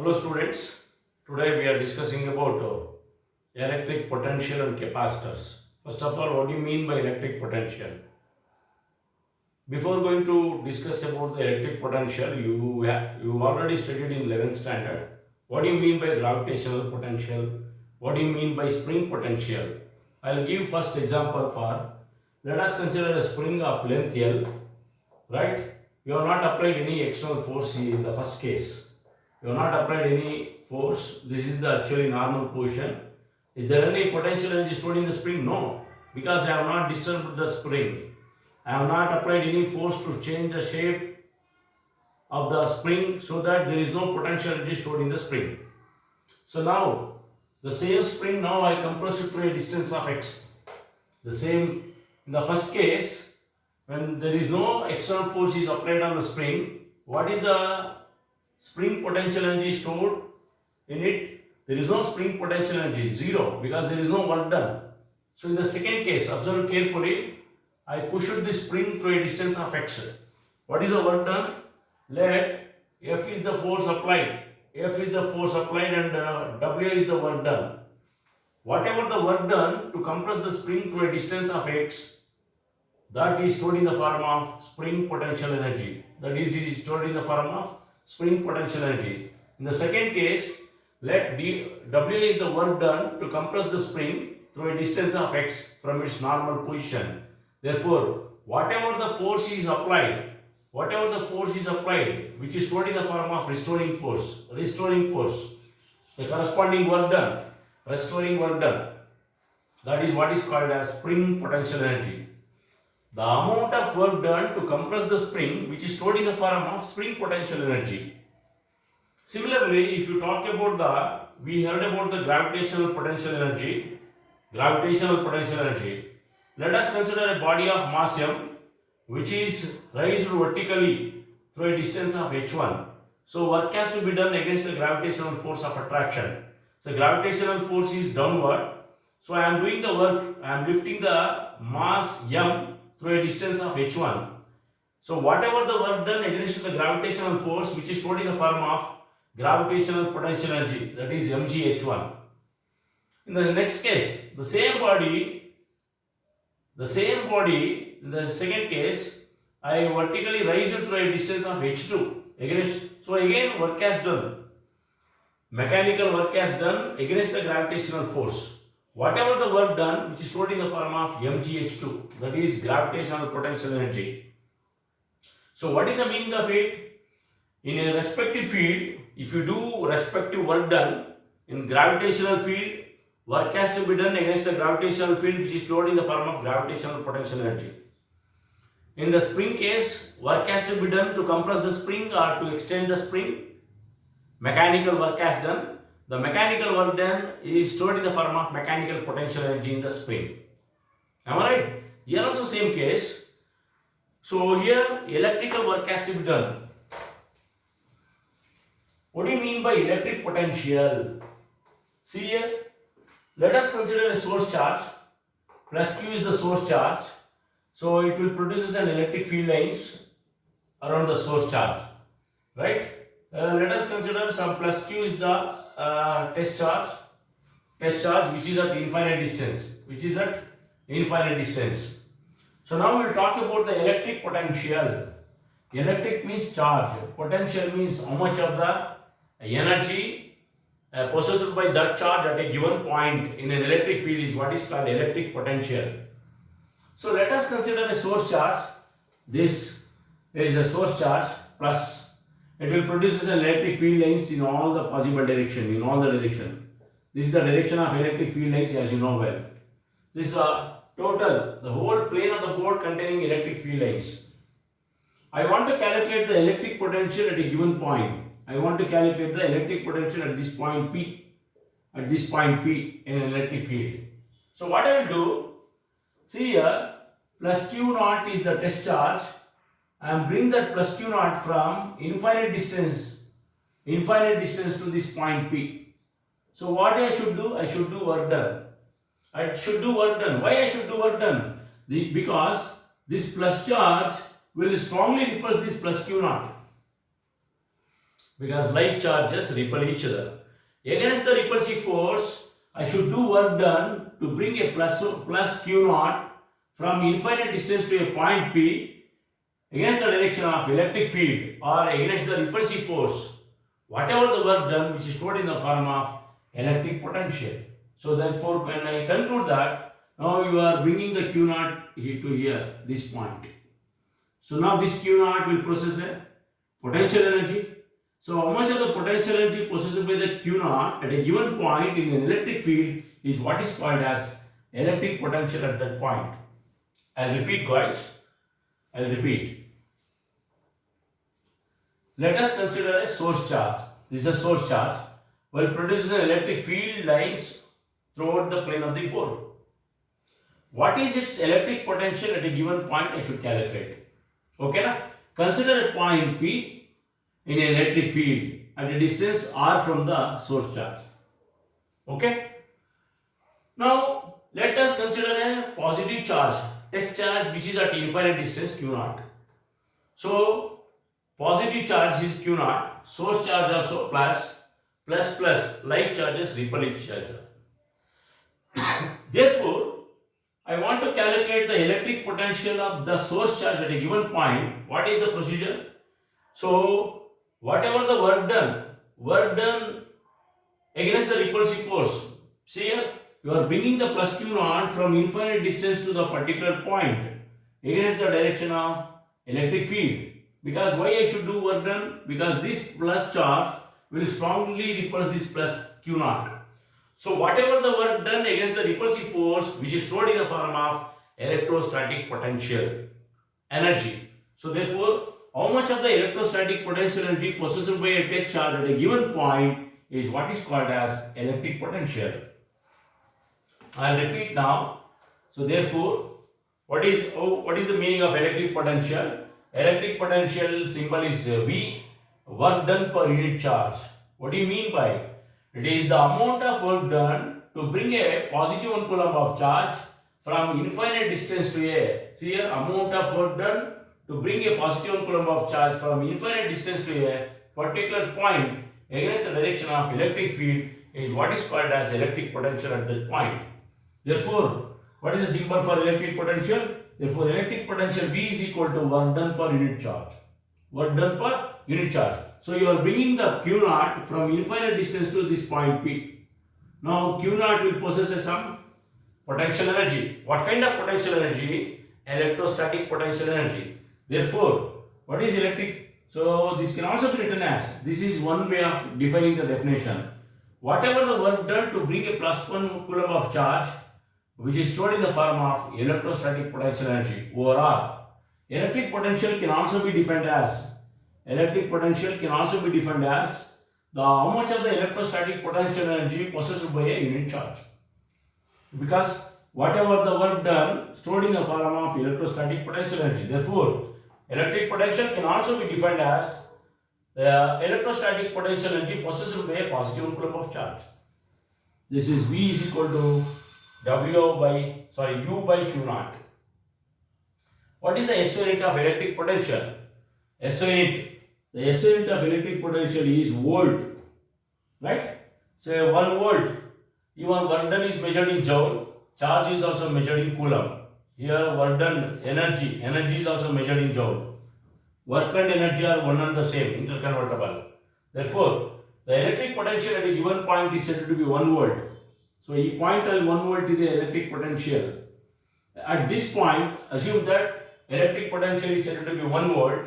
Hello students, today we are discussing about electric potential and capacitors. First of all, what do you mean by electric potential? Before going to discuss about the electric potential, you've already studied in 11th standard. What do you mean by gravitational potential? What do you mean by spring potential? I'll give first example for, let us consider a spring of length L, right? You have not applied any external force in the first case. You have not applied any force. This is the actually normal position. Is there any potential energy stored in the spring? No, because I have not disturbed the spring. I have not applied any force to change the shape of the spring so that there is no potential energy stored in the spring. So now, the same spring, now I compress it through a distance of x. The same, in the first case, when there is no external force is applied on the spring, what is the spring potential energy stored in it? There is no spring potential energy, zero, because there is no work done. So in the second case, observe carefully, I pushed the spring through a distance of x. What is the work done? Let F is the force applied. F is the force applied and W is the work done. Whatever the work done to compress the spring through a distance of x, that is stored in the form of spring potential energy. That is stored in the form of spring potential energy. In the second case, let W is the work done to compress the spring through a distance of x from its normal position. Therefore, whatever the force is applied, which is stored in the form of restoring force, the corresponding work done, restoring work done, that is what is called as spring potential energy. The amount of work done to compress the spring, which is stored in the form of spring potential energy. Similarly, if you talk about we heard about the gravitational potential energy. Let us consider a body of mass m, which is raised vertically through a distance of h1. So work has to be done against the gravitational force of attraction. So gravitational force is downward. So I am doing the work, I am lifting the mass m through a distance of h1. So whatever the work done against the gravitational force, which is stored in the form of gravitational potential energy, that is mgh1. In the next case, the same body, in the second case, I vertically raise it through a distance of h2 against. So again, work has done. Mechanical work has done against the gravitational force. Whatever the work done, which is stored in the form of mgh2, that is gravitational potential energy. So what is the meaning of it? In a respective field, if you do respective work done in gravitational field, work has to be done against the gravitational field, which is stored in the form of gravitational potential energy. In the spring case, work has to be done to compress the spring or to extend the spring. Mechanical work has done. The mechanical work done is stored in the form of mechanical potential energy in the spring. Am I right? Here also same case. So here electrical work has to be done. What do you mean by electric potential? See here, let us consider a source charge. Plus Q is the source charge. So it will produce an electric field lines around the source charge, right? Let us consider some plus Q is the test charge, which is at infinite distance. So now we will talk about the electric potential. Electric means charge, potential means how much of the energy possessed by that charge at a given point in an electric field is what is called electric potential. So let us consider a source charge. This is a source charge plus it will produce an electric field lines in all the possible direction, This is the direction of electric field lines, as you know well. This is the whole plane of the board containing electric field lines. I want to calculate the electric potential at a given point. I want to calculate the electric potential at this point P. In an electric field. So what I will do, see here, plus Q naught is the test charge. I am bring that plus Q naught from infinite distance to this point P. So what I should do? I should do work done. Why I should do work done? Because this plus charge will strongly repulse this plus Q naught. because like charges repel each other. Against the repulsive force, I should do work done to bring a plus q naught from infinite distance to a point P against the direction of electric field or against the repulsive force. Whatever the work done which is stored in the form of electric potential. So therefore, when I conclude that, now you are bringing the q naught here to here, this point. So now this q naught will process a potential energy. So how much of the potential energy possessed by the q naught at a given point in an electric field is what is called as electric potential at that point. I'll repeat, guys. I'll repeat. Let us consider a source charge. This is a source charge. Well, produces an electric field lines throughout the plane of the board. What is its electric potential at a given point? I should calculate. Okay, na? Consider a point P in an electric field at a distance r from the source charge. Okay. Now let us consider a positive charge, test charge, which is at infinite distance q naught. So positive charge is q naught, source charge also plus, like charges repel each other. Therefore, I want to calculate the electric potential of the source charge at a given point. What is the procedure? So whatever the work done against the repulsive force. See here, you are bringing the plus q naught from infinite distance to the particular point against the direction of electric field. Because why I should do work done? Because this plus charge will strongly repulse this plus q naught. So whatever the work done against the repulsive force, which is stored in the form of electrostatic potential energy. So therefore, how much of the electrostatic potential energy possessed by a test charge at a given point is what is called as electric potential. I will repeat now. So therefore, what is the meaning of electric potential? Electric potential symbol is V, work done per unit charge. What do you mean by it? It is the amount of work done to bring a positive 1 coulomb of charge from infinite distance to a, see here, amount of work done to bring a positive 1 coulomb of charge from infinite distance to a particular point against the direction of electric field is what is called as electric potential at that point. Therefore, what is the symbol for electric potential? Therefore, electric potential V is equal to work done per unit charge. Work done per unit charge. So you are bringing the q naught from infinite distance to this point P. Now q naught will possess some potential energy. What kind of potential energy? Electrostatic potential energy. Therefore, what is electric? So this can also be written as, this is one way of defining the definition. Whatever the work done to bring a plus 1 coulomb of charge, which is stored in the form of electrostatic potential energy over R. Electric potential can also be defined as, how much of the electrostatic potential energy possessed by a unit charge. Because whatever the work done stored in the form of electrostatic potential energy. Therefore, electric potential can also be defined as the electrostatic potential energy possessed by a positive 1 coulomb of charge. This is V is equal to U by Q naught. What is the SI unit of electric potential? SI unit. The SI unit of electric potential is volt. Right? So 1 volt. Even work done is measured in joule. Charge is also measured in coulomb. Here work done energy is also measured in joule. Work and energy are one and the same, interconvertible. Therefore, the electric potential at a given point is said to be 1 volt. So, E point L 1 volt is the electric potential. At this point, assume that electric potential is said to be 1 volt.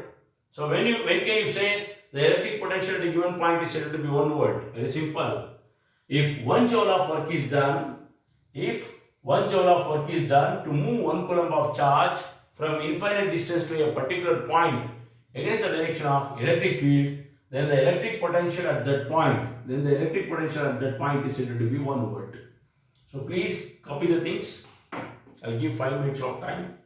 So, when can you say the electric potential at a given point is said to be 1 volt? Very simple. If 1 joule of work is done, to move 1 coulomb of charge from infinite distance to a particular point against the direction of electric field, then the electric potential at that point, is said to be 1 volt. So please copy the things. I'll give 5 minutes of time.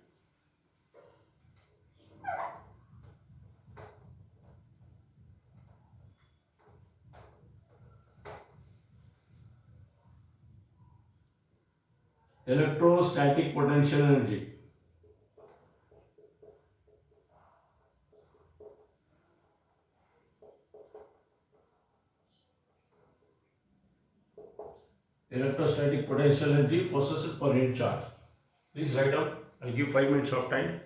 Electrostatic potential energy. electrostatic potential energy possessed per unit charge. Please write down. I'll give 5 minutes of time.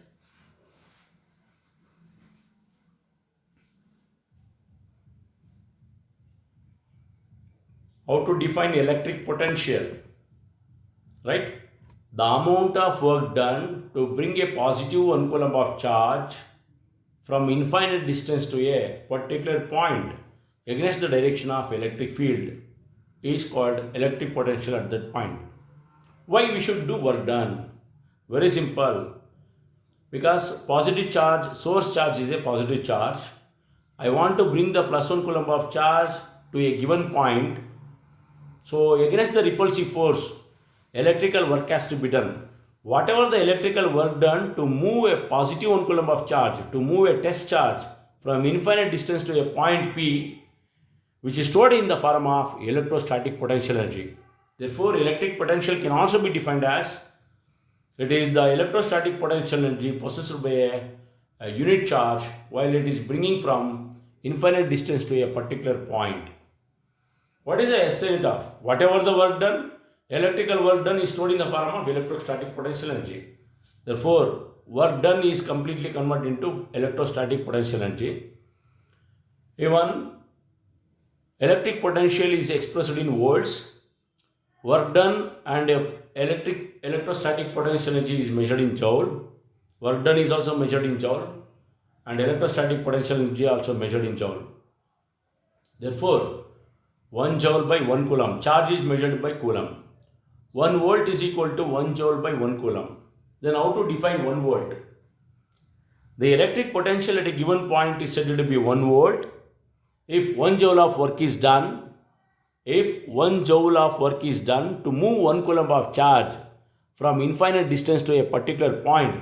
How to define electric potential? Right? The amount of work done to bring a positive 1 coulomb of charge from infinite distance to a particular point against the direction of electric field is called electric potential at that point. Why we should do work done? Very simple. Because positive charge, source charge is a positive charge. I want to bring the plus 1 coulomb of charge to a given point. So against the repulsive force, electrical work has to be done. Whatever the electrical work done to move a positive 1 coulomb of charge, to move a test charge from infinite distance to a point P, which is stored in the form of electrostatic potential energy. Therefore, electric potential can also be defined as it is the electrostatic potential energy possessed by a unit charge while it is bringing from infinite distance to a particular point. What is the SI unit of? Whatever the work done, electrical work done is stored in the form of electrostatic potential energy. Therefore, work done is completely converted into electrostatic potential energy. Even electric potential is expressed in volts. Work done and electrostatic potential energy is measured in joule. Work done is also measured in joule, and electrostatic potential energy also measured in joule. Therefore, 1 joule by 1 coulomb. Charge is measured by coulomb. 1 volt is equal to 1 joule by 1 coulomb. Then how to define 1 volt? The electric potential at a given point is said to be 1 volt. If 1 joule of work is done, to move 1 coulomb of charge from infinite distance to a particular point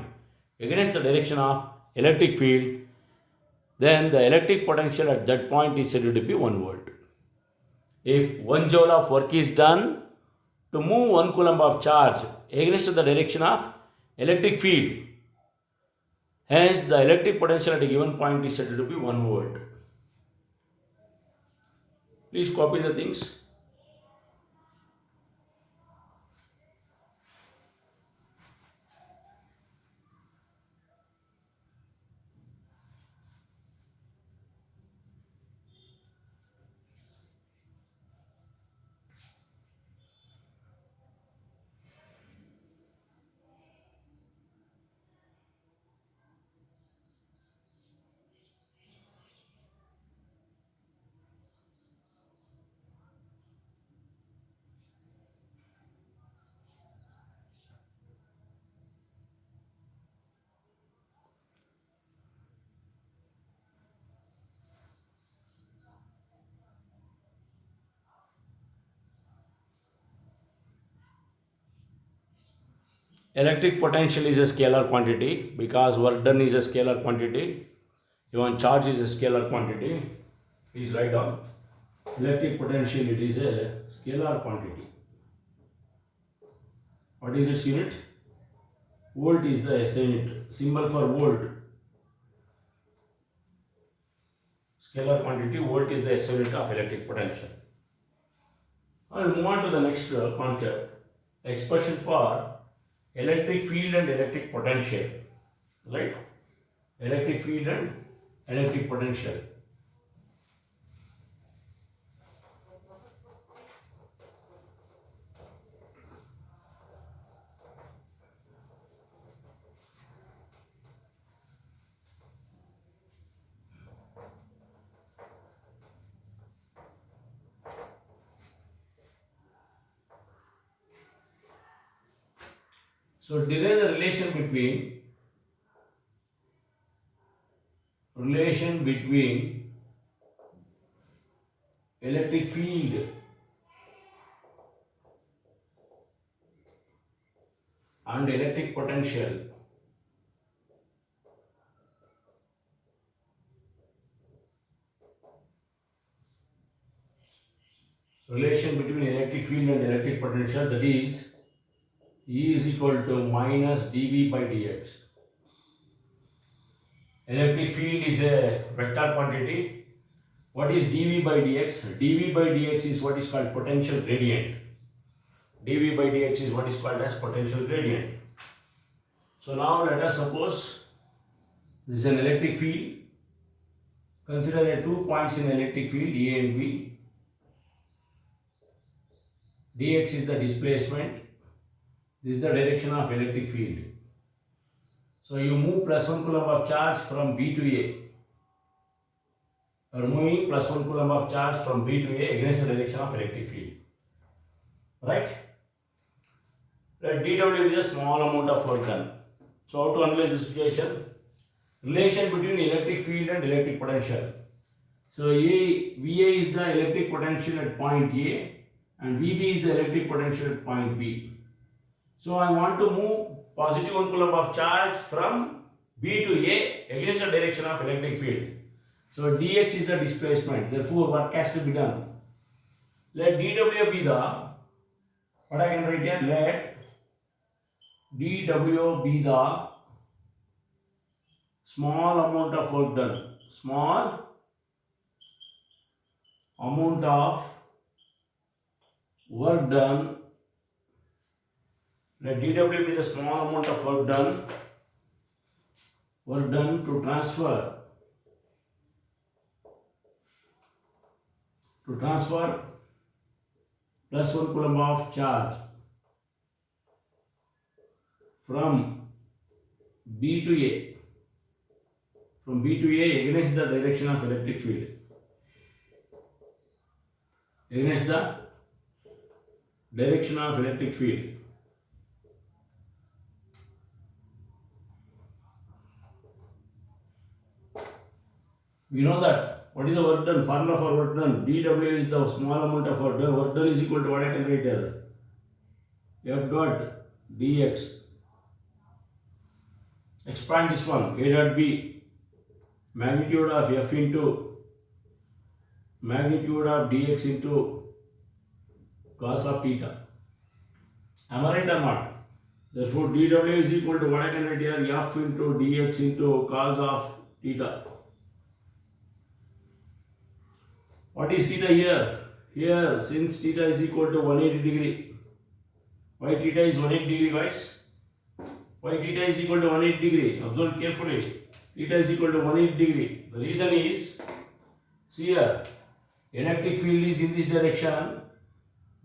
against the direction of electric field, then the electric potential at that point is said to be 1 volt. If 1 joule of work is done to move 1 coulomb of charge against the direction of electric field, hence the electric potential at a given point is said to be 1 volt. Please copy the things. Electric potential is a scalar quantity because work done is a scalar quantity. Even charge is a scalar quantity. Please write down. Electric potential, it is a scalar quantity. What is its unit? Volt is the SI unit. Symbol for volt. Scalar quantity, volt is the SI unit of electric potential. I will move on to the next concept. Expression for electric field and electric potential. Right? Electric field and electric potential. So derive the relation between electric field and electric potential. Relation between electric field and electric potential, that is E is equal to minus dV by dx. Electric field is a vector quantity. What is dV by dx? dV by dx is what is called potential gradient. dV by dx is what is called as potential gradient. So now let us suppose this is an electric field. Consider 2 points in electric field A and B. Dx is the displacement. This is the direction of electric field. So you move plus 1 coulomb of charge from B to A. You are moving plus 1 coulomb of charge from B to A against the direction of electric field. Right? Let dW be the small amount of work done. So how to analyze the situation? Relation between electric field and electric potential. So VA is the electric potential at point A and VB is the electric potential at point B. So I want to move positive 1 coulomb of charge from B to A against the direction of electric field. So dx is the displacement. Therefore, work has to be done. Let dW be the, what I can write here, let dW be the small amount of work done. Small amount of work done. Let dW be the small amount of work done. Work done to transfer plus 1 coulomb of charge from B to A. From B to A against the direction of electric field. Against the direction of electric field. We know that what is the work done? Formula for work done. dW is the small amount of work done. Work done is equal to what I can write here? F dot dx. Expand this one. A dot B. Magnitude of F into magnitude of dx into cos of theta. Am I right or not? Therefore, dW is equal to what I can write here? F into dx into cos of theta. What is theta here? Here, since theta is equal to 180 degree. Why theta is 180 degree, guys? Why theta is equal to 180 degree? Observe carefully. Theta is equal to 180 degree. The reason is, see here, electric field is in this direction,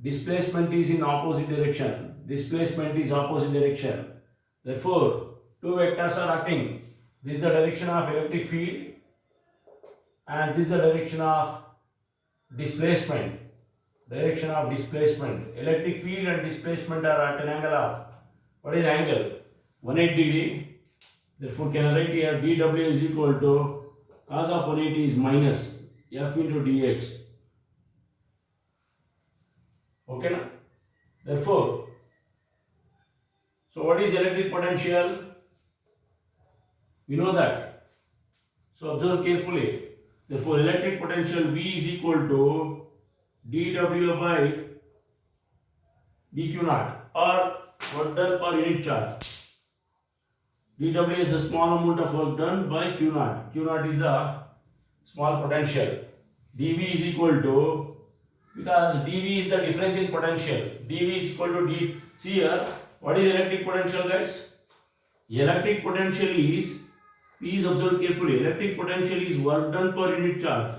displacement is in opposite direction. Displacement is opposite direction. Therefore, two vectors are acting. This is the direction of electric field and this is the direction of displacement. Direction of displacement. Electric field and displacement are at an angle of, what is the angle? 180 degree. Therefore, can I write here dW is equal to cos of 180 is minus F into dx. Okay, na? Therefore, so what is electric potential? We know that. So observe carefully. Therefore, electric potential V is equal to dW by dq naught or work done per unit charge. dW is a small amount of work done by q naught. Q naught is the small potential. dV is equal to, because dV is the difference in potential. dV is equal to d. See here, what is electric potential, guys? Electric potential is, please observe carefully, electric potential is work done per unit charge.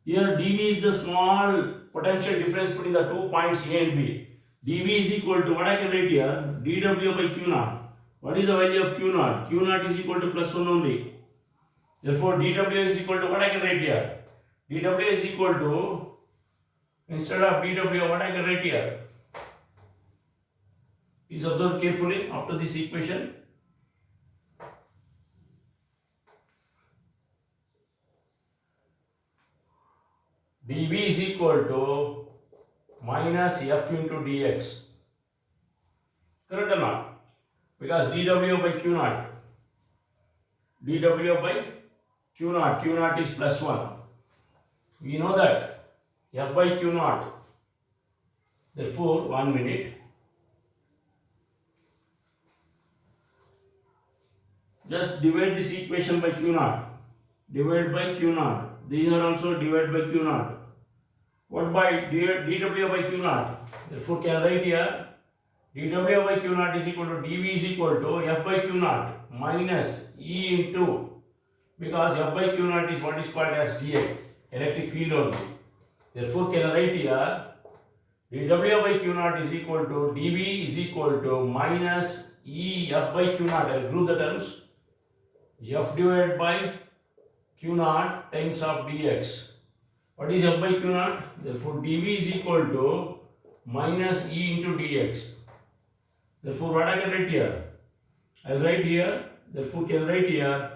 Here dV is the small potential difference between the 2 points A and B. dV is equal to what I can write here? dW by q naught. What is the value of q naught? Q naught is equal to plus 1 only. Therefore, dW is equal to what I can write here? dW is equal to, instead of dW, what I can write here? Please observe carefully after this equation. dV is equal to minus F into dx. Correct or not? Because dW by q naught. dW by q naught. Q naught is plus 1. We know that F by q naught. Therefore, 1 minute. Just divide this equation by q naught. Divide by q naught. These are also divided by q naught. What by dW by Q naught? Therefore, can I write here dW by Q naught is equal to dV is equal to F by Q naught minus E into, because F by Q naught is what is called as dA, electric field only. Therefore, can I write here dW by Q naught is equal to dV is equal to minus E F by Q naught. I will group the terms. F divided by Q naught times of dx. What is F by Q naught? Therefore, dV is equal to minus E into dx. Therefore, what I can write here? I will write here. Therefore, can write here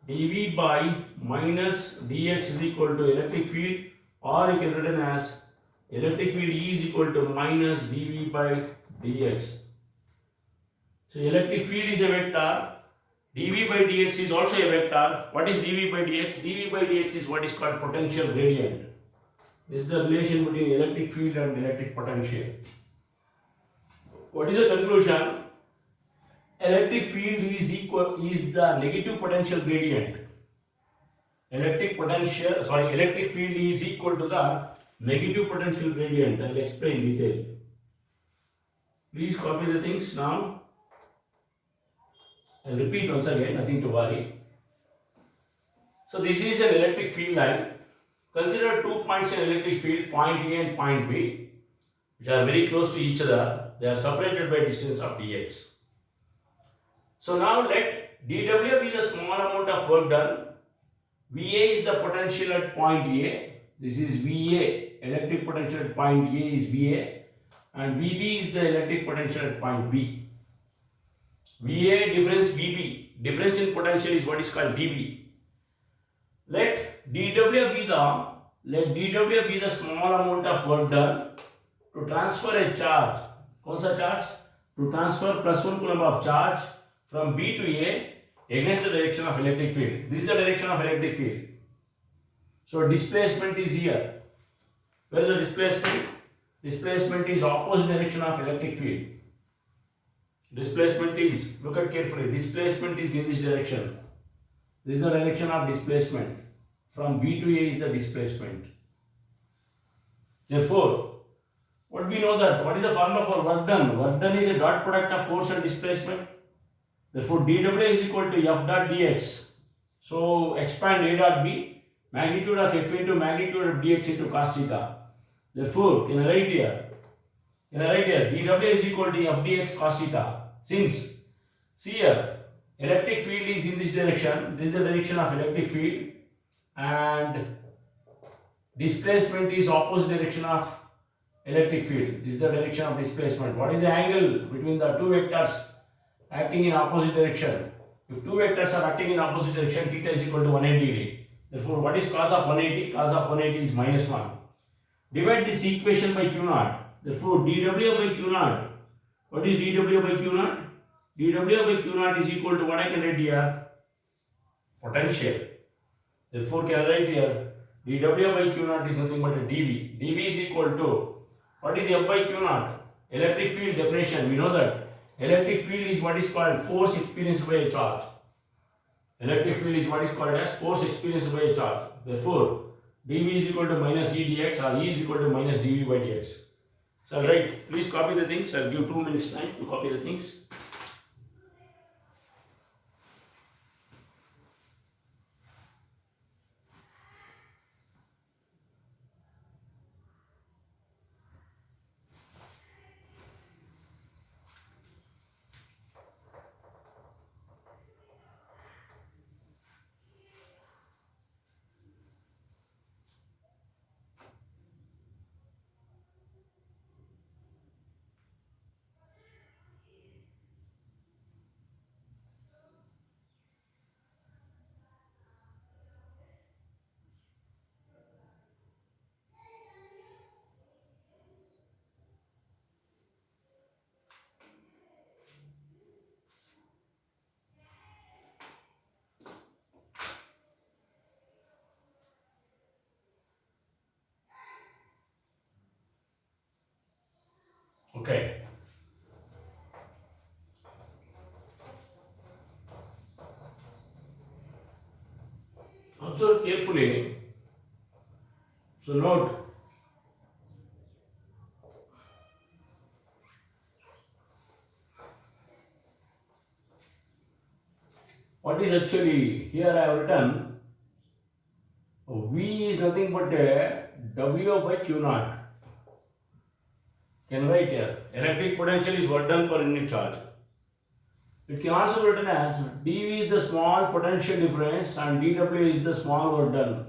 dV by minus dx is equal to electric field, or you can written as electric field E is equal to minus dV by dx. So, electric field is a vector. dV by dx is also a vector. What is dV by dx? dV by dx is what is called potential gradient. This is the relation between electric field and electric potential. What is the conclusion? Electric field is the negative potential gradient. Electric field is equal to the negative potential gradient. I will explain in detail. Please copy the things now. I will repeat once again, nothing to worry. So this is an electric field line. Consider 2 points in electric field, point A and point B, which are very close to each other. They are separated by distance of dx. So now let dW be the small amount of work done. VA is the potential at point A. This is VA. Electric potential at point A is VA. And VB is the electric potential at point B. VA difference VB. Difference in potential is what is called dV. Let dW be the small amount of work done to transfer a charge. कौन सा charge? To transfer +1 coulomb of charge from B to A against the direction of electric field. This is the direction of electric field. So displacement is here. Where is the displacement? Displacement is opposite direction of electric field. Displacement is, look at carefully, displacement is in this direction. This is the direction of displacement. From B to A is the displacement. Therefore, what we know that, what is the formula for work done? Work done is a dot product of force and displacement. Therefore, dW is equal to F dot dx. So, expand A dot B, magnitude of F into magnitude of dx into cos theta. Therefore, can I write here? dW is equal to F dx cos theta. Since, see here, electric field is in this direction. This is the direction of electric field. And displacement is opposite direction of electric field. This is the direction of displacement. What is the angle between the two vectors acting in opposite direction? If two vectors are acting in opposite direction, theta is equal to 180 degree. Therefore, what is cos of 180? Cos of 180 is -1. Divide this equation by Q naught. Therefore, dW by Q naught. What is dW by Q naught? dW by Q naught is equal to what I can write here? Potential. Therefore, can I write here? dW by Q naught is nothing but a dV. dV is equal to, what is F by Q naught? Electric field definition. We know that electric field is what is called force experienced by a charge. Electric field is what is called as force experienced by a charge. Therefore, dV is equal to minus E dx, or E is equal to minus dV by dx. So, I'll write, please copy the things. I'll give 2 minutes time to copy the things. Okay. Observe carefully. So note, What is actually, here I have written V is nothing but a W by Q naught. Can write here. Electric potential is work done per unit charge. It can also be written as dV is the small potential difference and dW is the small work done.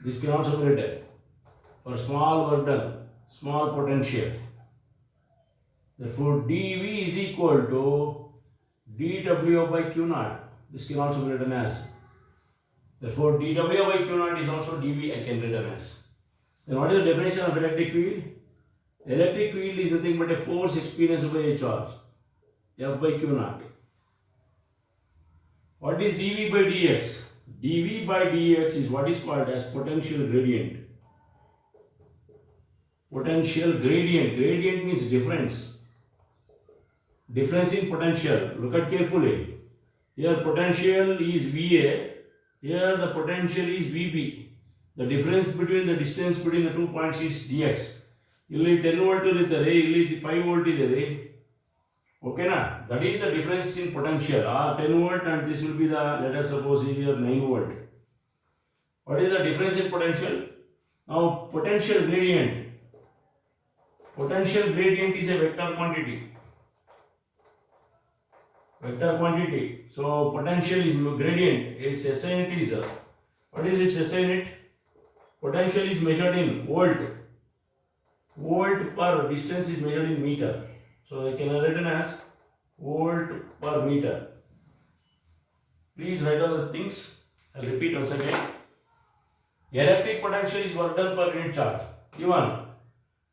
This can also be written for small work done, small potential. Therefore, dV is equal to dW by Q naught. This can also be written as. Therefore, dW by Q naught is also dV I can written as. Then what is the definition of electric field? Electric field is nothing but a force experienced by a charge, F by Q naught. What is dV by dx? dV by dx is what is called as potential gradient. Potential gradient. Gradient means difference. Difference in potential. Look at carefully. Here potential is VA. Here the potential is VB. The difference between the distance between the 2 points is dx. ಇಲ್ಲಿ 10 volt ಇರುತ್ತದೆ, ಇಲ್ಲಿ 5 volt ಇದೆ. ಓಕೆನಾ? That is the difference in potential. 10 volt and this will be the, let us suppose here 9 volt. What is the difference in potential? Now potential gradient. Potential gradient is a vector quantity. Vector quantity. So potential is gradient. Its SI unit is, what is its SI unit? Potential is measured in volt. Volt per distance is measured in meter. So I can write it as volt per meter. Please write down the things. I'll repeat once again. Electric potential is work done per unit charge. Given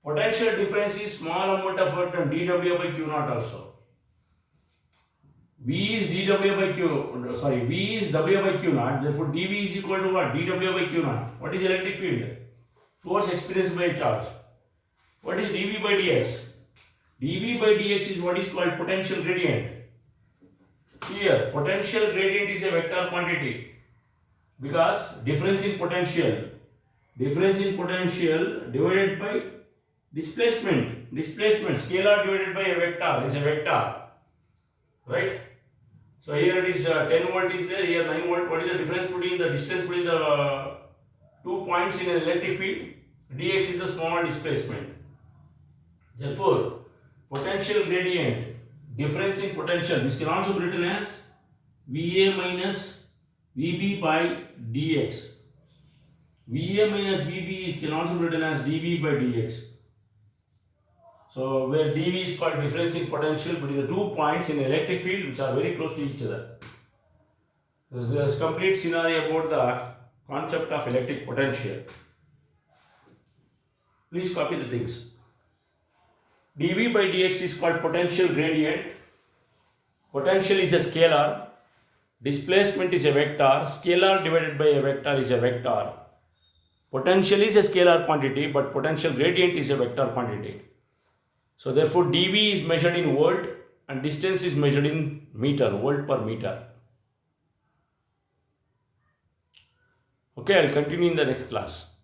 potential difference is small amount of work done dW by Q naught also. V is dW by Q. V is W by Q naught. Therefore, dV is equal to what? dW by Q naught. What is electric field? Force experienced by a charge. What is dV by dx? dV by dx is what is called potential gradient. Here, potential gradient is a vector quantity because difference in potential divided by displacement. Scalar divided by a vector is a vector, right? So here it is 10 volt is there, here 9 volt. What is the difference between the distance between the 2 points in an electric field? Dx is a small displacement. Therefore, potential gradient, difference in potential, this can also be written as VA minus VB by dx. VA minus VB can also be written as dV by dx. So, where dV is called difference in potential between the 2 points in electric field which are very close to each other. This is a complete scenario about the concept of electric potential. Please copy the things. dV by dx is called potential gradient. Potential is a scalar. Displacement is a vector. Scalar divided by a vector is a vector. Potential is a scalar quantity, but potential gradient is a vector quantity. So therefore, dV is measured in volt and distance is measured in meter, volt per meter. Okay, I'll continue in the next class.